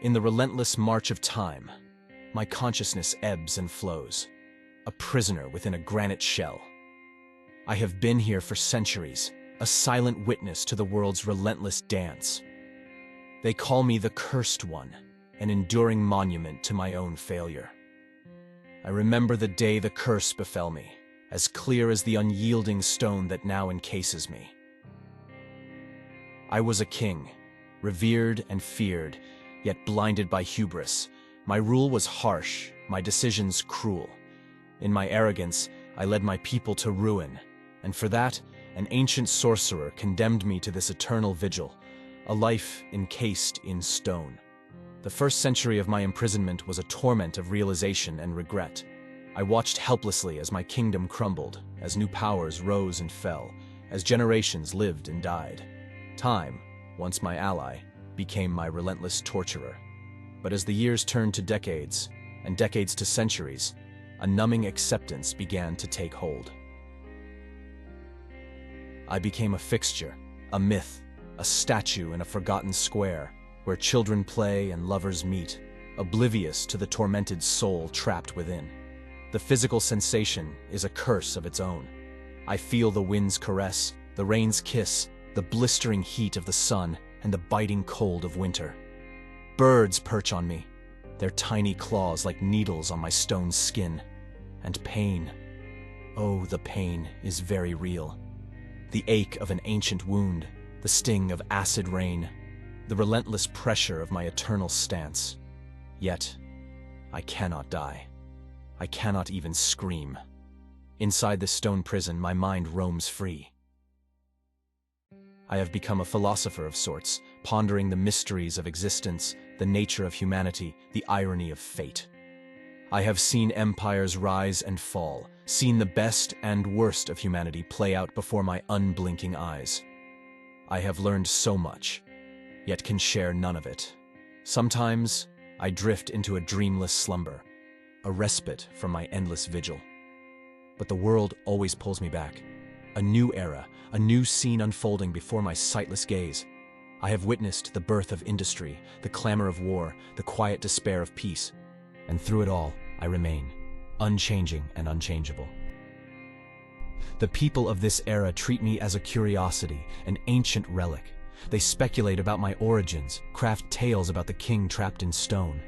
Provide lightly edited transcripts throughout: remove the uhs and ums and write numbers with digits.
In the relentless march of time, my consciousness ebbs and flows, a prisoner within a granite shell. I have been here for centuries, a silent witness to the world's relentless dance. They call me the Cursed One, an enduring monument to my own failure. I remember the day the curse befell me, as clear as the unyielding stone that now encases me. I was a king, revered and feared, yet blinded by hubris. My rule was harsh, my decisions cruel. In my arrogance, I led my people to ruin, and for that, an ancient sorcerer condemned me to this eternal vigil, a life encased in stone. The first century of my imprisonment was a torment of realization and regret. I watched helplessly as my kingdom crumbled, as new powers rose and fell, as generations lived and died. Time, once my ally, became my relentless torturer. But as the years turned to decades, and decades to centuries, a numbing acceptance began to take hold. I became a fixture, a myth, a statue in a forgotten square, where children play and lovers meet, oblivious to the tormented soul trapped within. The physical sensation is a curse of its own. I feel the wind's caress, the rain's kiss, the blistering heat of the sun, and the biting cold of winter. Birds perch on me, their tiny claws like needles on my stone skin. And pain, oh, the pain is very real. The ache of an ancient wound, the sting of acid rain, the relentless pressure of my eternal stance. Yet, I cannot die. I cannot even scream. Inside this stone prison, my mind roams free. I have become a philosopher of sorts, pondering the mysteries of existence, the nature of humanity, the irony of fate. I have seen empires rise and fall, seen the best and worst of humanity play out before my unblinking eyes. I have learned so much, yet can share none of it. Sometimes, I drift into a dreamless slumber, a respite from my endless vigil. But the world always pulls me back. A new era, a new scene unfolding before my sightless gaze. I have witnessed the birth of industry, the clamor of war, the quiet despair of peace. And through it all, I remain, unchanging and unchangeable. The people of this era treat me as a curiosity, an ancient relic. They speculate about my origins, craft tales about the king trapped in stone.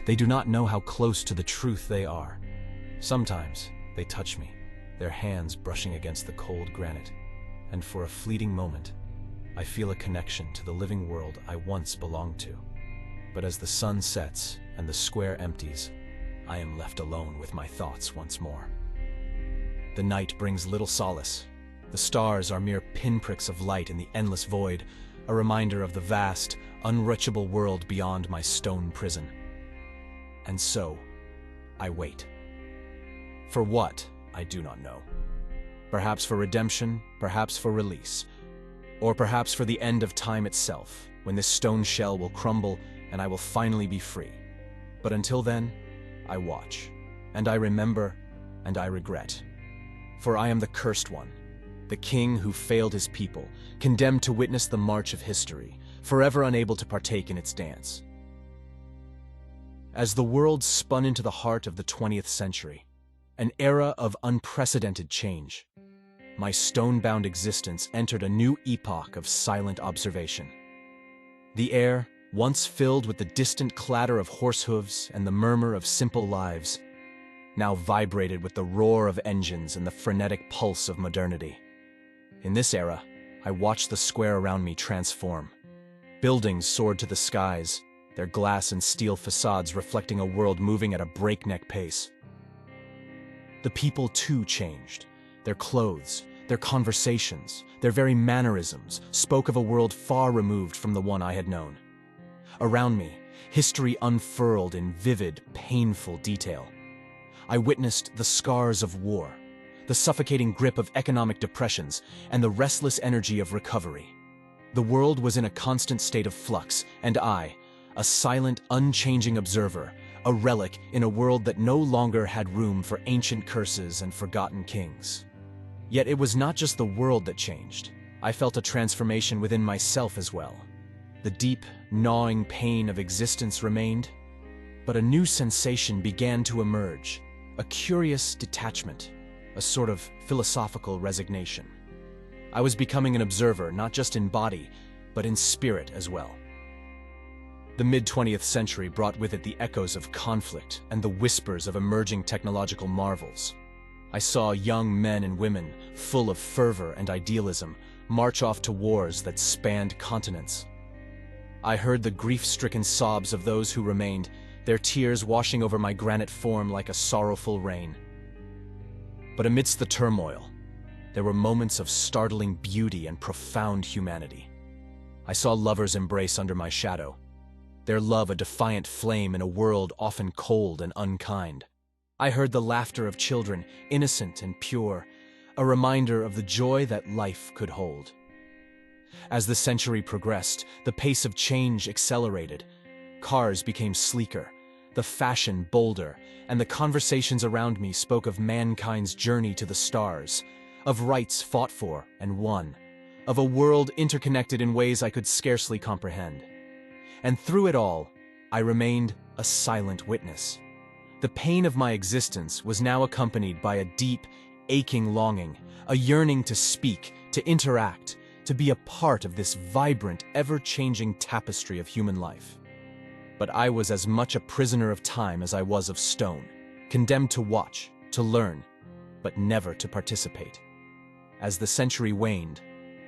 They do not know how close to the truth they are. Sometimes, they touch me, their hands brushing against the cold granite, and for a fleeting moment, I feel a connection to the living world I once belonged to. But as the sun sets and the square empties, I am left alone with my thoughts once more. The night brings little solace. The stars are mere pinpricks of light in the endless void, a reminder of the vast, unreachable world beyond my stone prison. And so, I wait. For what, I do not know. Perhaps for redemption, perhaps for release, or perhaps for the end of time itself, when this stone shell will crumble and I will finally be free. But until then, I watch, and I remember, and I regret. For I am the Cursed One, the king who failed his people, condemned to witness the march of history, forever unable to partake in its dance. As the world spun into the heart of the 20th century, an era of unprecedented change, my stone-bound existence entered a new epoch of silent observation. The air, once filled with the distant clatter of horse hooves and the murmur of simple lives, now vibrated with the roar of engines and the frenetic pulse of modernity. In this era, I watched the square around me transform. Buildings soared to the skies, their glass and steel facades reflecting a world moving at a breakneck pace. The people too changed. Their clothes, their conversations, their very mannerisms spoke of a world far removed from the one I had known. Around me, history unfurled in vivid, painful detail. I witnessed the scars of war, the suffocating grip of economic depressions, and the restless energy of recovery. The world was in a constant state of flux, and I, a silent, unchanging observer, a relic in a world that no longer had room for ancient curses and forgotten kings. Yet it was not just the world that changed. I felt a transformation within myself as well. The deep, gnawing pain of existence remained, but a new sensation began to emerge, a curious detachment, a sort of philosophical resignation. I was becoming an observer, not just in body, but in spirit as well. The mid-20th century brought with it the echoes of conflict and the whispers of emerging technological marvels. I saw young men and women, full of fervor and idealism, march off to wars that spanned continents. I heard the grief-stricken sobs of those who remained, their tears washing over my granite form like a sorrowful rain. But amidst the turmoil, there were moments of startling beauty and profound humanity. I saw lovers embrace under my shadow, their love a defiant flame in a world often cold and unkind. I heard the laughter of children, innocent and pure, a reminder of the joy that life could hold. As the century progressed, the pace of change accelerated. Cars became sleeker, the fashion bolder, and the conversations around me spoke of mankind's journey to the stars, of rights fought for and won, of a world interconnected in ways I could scarcely comprehend. And through it all, I remained a silent witness. The pain of my existence was now accompanied by a deep, aching longing, a yearning to speak, to interact, to be a part of this vibrant, ever-changing tapestry of human life. But I was as much a prisoner of time as I was of stone, condemned to watch, to learn, but never to participate. As the century waned,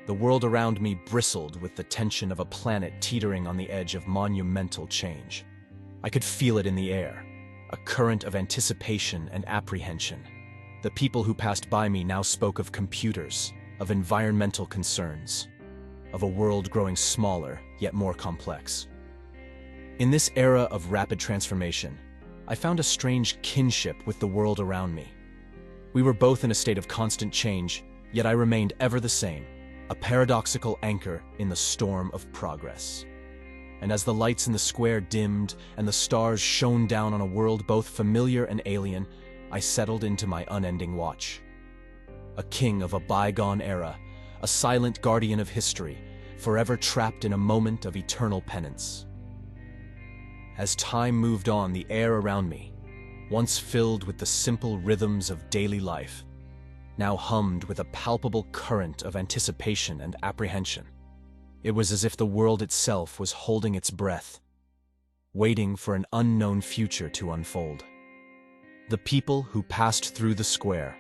the world around me bristled with the tension of a planet teetering on the edge of monumental change. I could feel it in the air, a current of anticipation and apprehension. The people who passed by me now spoke of computers, of environmental concerns, of a world growing smaller, yet more complex. In this era of rapid transformation, I found a strange kinship with the world around me. We were both in a state of constant change, yet I remained ever the same, a paradoxical anchor in the storm of progress. And as the lights in the square dimmed and the stars shone down on a world both familiar and alien, I settled into my unending watch. A king of a bygone era, a silent guardian of history, forever trapped in a moment of eternal penance. As time moved on, the air around me, once filled with the simple rhythms of daily life, now hummed with a palpable current of anticipation and apprehension. It was as if the world itself was holding its breath, waiting for an unknown future to unfold. The people who passed through the square,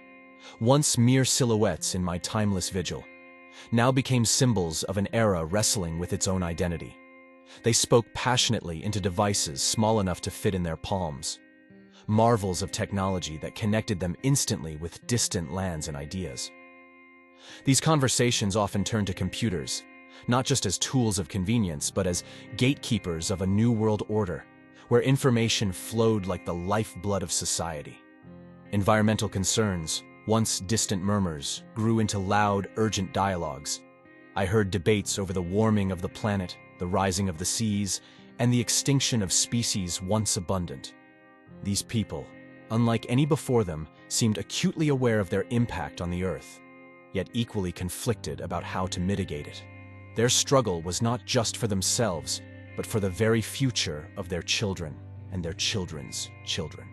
once mere silhouettes in my timeless vigil, now became symbols of an era wrestling with its own identity. They spoke passionately into devices small enough to fit in their palms, marvels of technology that connected them instantly with distant lands and ideas. These conversations often turned to computers, not just as tools of convenience, but as gatekeepers of a new world order, where information flowed like the lifeblood of society. Environmental concerns, once distant murmurs, grew into loud, urgent dialogues. I heard debates over the warming of the planet, the rising of the seas, and the extinction of species once abundant. These people, unlike any before them, seemed acutely aware of their impact on the Earth, yet equally conflicted about how to mitigate it. Their struggle was not just for themselves, but for the very future of their children and their children's children.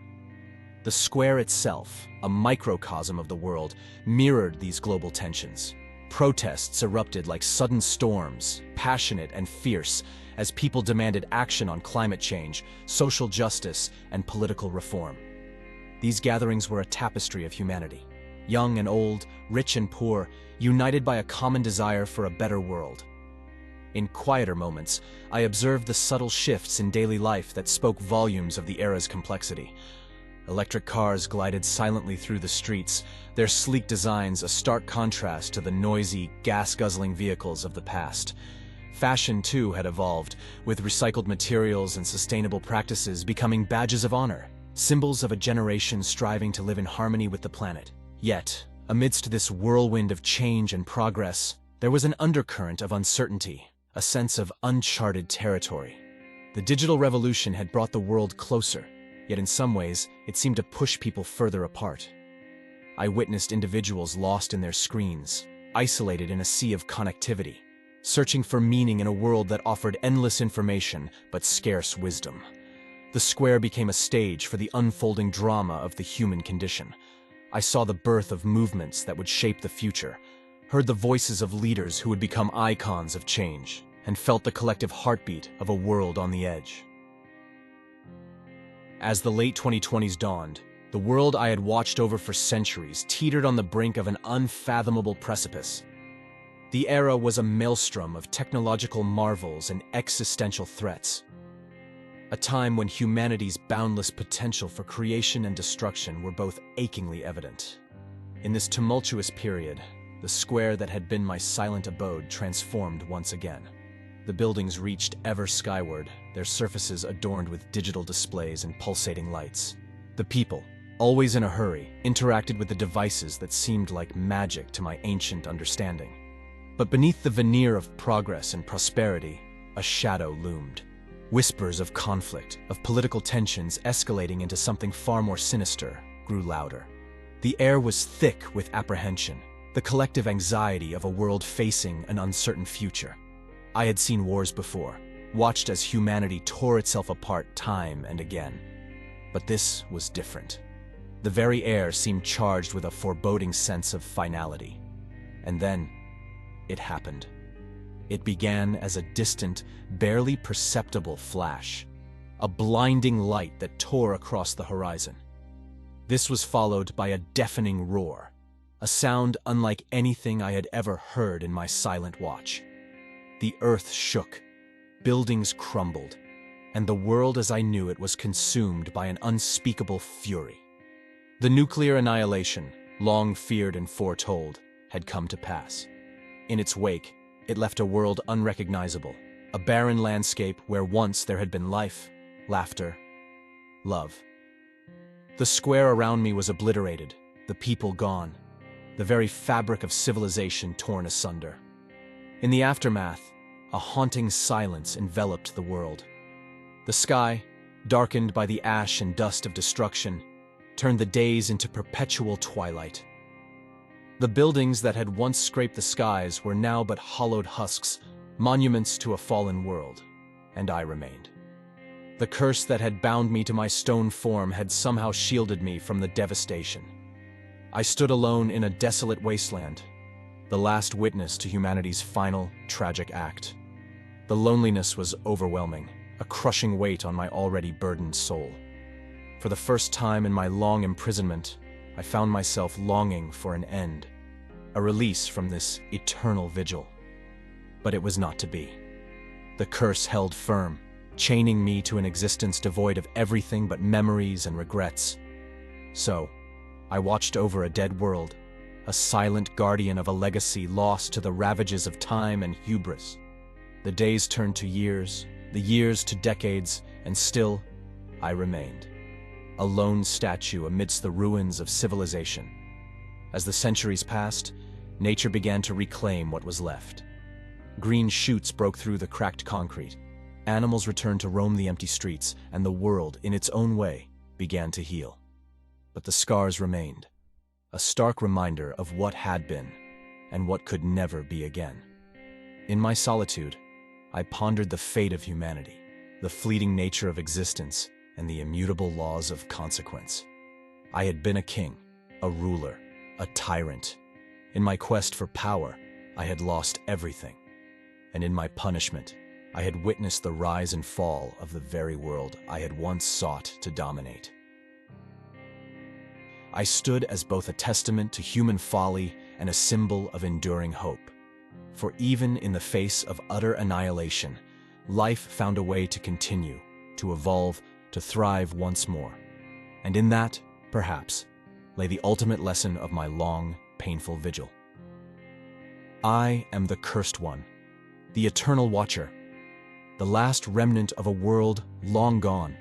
The square itself, a microcosm of the world, mirrored these global tensions. Protests erupted like sudden storms, passionate and fierce, as people demanded action on climate change, social justice, and political reform. These gatherings were a tapestry of humanity. Young and old, rich and poor, united by a common desire for a better world. In quieter moments, I observed the subtle shifts in daily life that spoke volumes of the era's complexity. Electric cars glided silently through the streets, their sleek designs a stark contrast to the noisy, gas-guzzling vehicles of the past. Fashion, too, had evolved, with recycled materials and sustainable practices becoming badges of honor, symbols of a generation striving to live in harmony with the planet. Yet, amidst this whirlwind of change and progress, there was an undercurrent of uncertainty, a sense of uncharted territory. The digital revolution had brought the world closer, yet in some ways, it seemed to push people further apart. I witnessed individuals lost in their screens, isolated in a sea of connectivity, searching for meaning in a world that offered endless information but scarce wisdom. The square became a stage for the unfolding drama of the human condition. I saw the birth of movements that would shape the future, heard the voices of leaders who would become icons of change, and felt the collective heartbeat of a world on the edge. As the late 2020s dawned, the world I had watched over for centuries teetered on the brink of an unfathomable precipice. The era was a maelstrom of technological marvels and existential threats. A time when humanity's boundless potential for creation and destruction were both achingly evident. In this tumultuous period, the square that had been my silent abode transformed once again. The buildings reached ever skyward, their surfaces adorned with digital displays and pulsating lights. The people, always in a hurry, interacted with the devices that seemed like magic to my ancient understanding. But beneath the veneer of progress and prosperity, a shadow loomed. Whispers of conflict, of political tensions escalating into something far more sinister, grew louder. The air was thick with apprehension, the collective anxiety of a world facing an uncertain future. I had seen wars before, watched as humanity tore itself apart time and again. But this was different. The very air seemed charged with a foreboding sense of finality. And then, it happened. It began as a distant, barely perceptible flash, a blinding light that tore across the horizon. This was followed by a deafening roar, a sound unlike anything I had ever heard in my silent watch. The earth shook, buildings crumbled, and the world as I knew it was consumed by an unspeakable fury. The nuclear annihilation, long feared and foretold, had come to pass. In its wake, it left a world unrecognizable, a barren landscape where once there had been life, laughter, love. The square around me was obliterated, the people gone, the very fabric of civilization torn asunder. In the aftermath, a haunting silence enveloped the world. The sky, darkened by the ash and dust of destruction, turned the days into perpetual twilight. The buildings that had once scraped the skies were now but hollowed husks, monuments to a fallen world, and I remained. The curse that had bound me to my stone form had somehow shielded me from the devastation. I stood alone in a desolate wasteland, the last witness to humanity's final, tragic act. The loneliness was overwhelming, a crushing weight on my already burdened soul. For the first time in my long imprisonment, I found myself longing for an end, a release from this eternal vigil. But it was not to be. The curse held firm, chaining me to an existence devoid of everything but memories and regrets. So, I watched over a dead world, a silent guardian of a legacy lost to the ravages of time and hubris. The days turned to years, the years to decades, and still, I remained. A lone statue amidst the ruins of civilization. As the centuries passed, nature began to reclaim what was left. Green shoots broke through the cracked concrete. Animals returned to roam the empty streets, and the world, in its own way, began to heal. But the scars remained, a stark reminder of what had been and what could never be again. In my solitude, I pondered the fate of humanity, the fleeting nature of existence, and the immutable laws of consequence. I had been a king, a ruler, a tyrant. In my quest for power, I had lost everything. And in my punishment, I had witnessed the rise and fall of the very world I had once sought to dominate. I stood as both a testament to human folly and a symbol of enduring hope. For even in the face of utter annihilation, life found a way to continue, to evolve, to thrive once more. And in that, perhaps, lay the ultimate lesson of my long, painful vigil. I am the cursed one, the eternal watcher, the last remnant of a world long gone.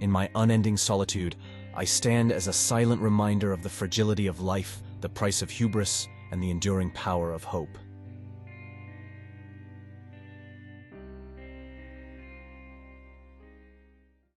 In my unending solitude, I stand as a silent reminder of the fragility of life, the price of hubris, and the enduring power of hope.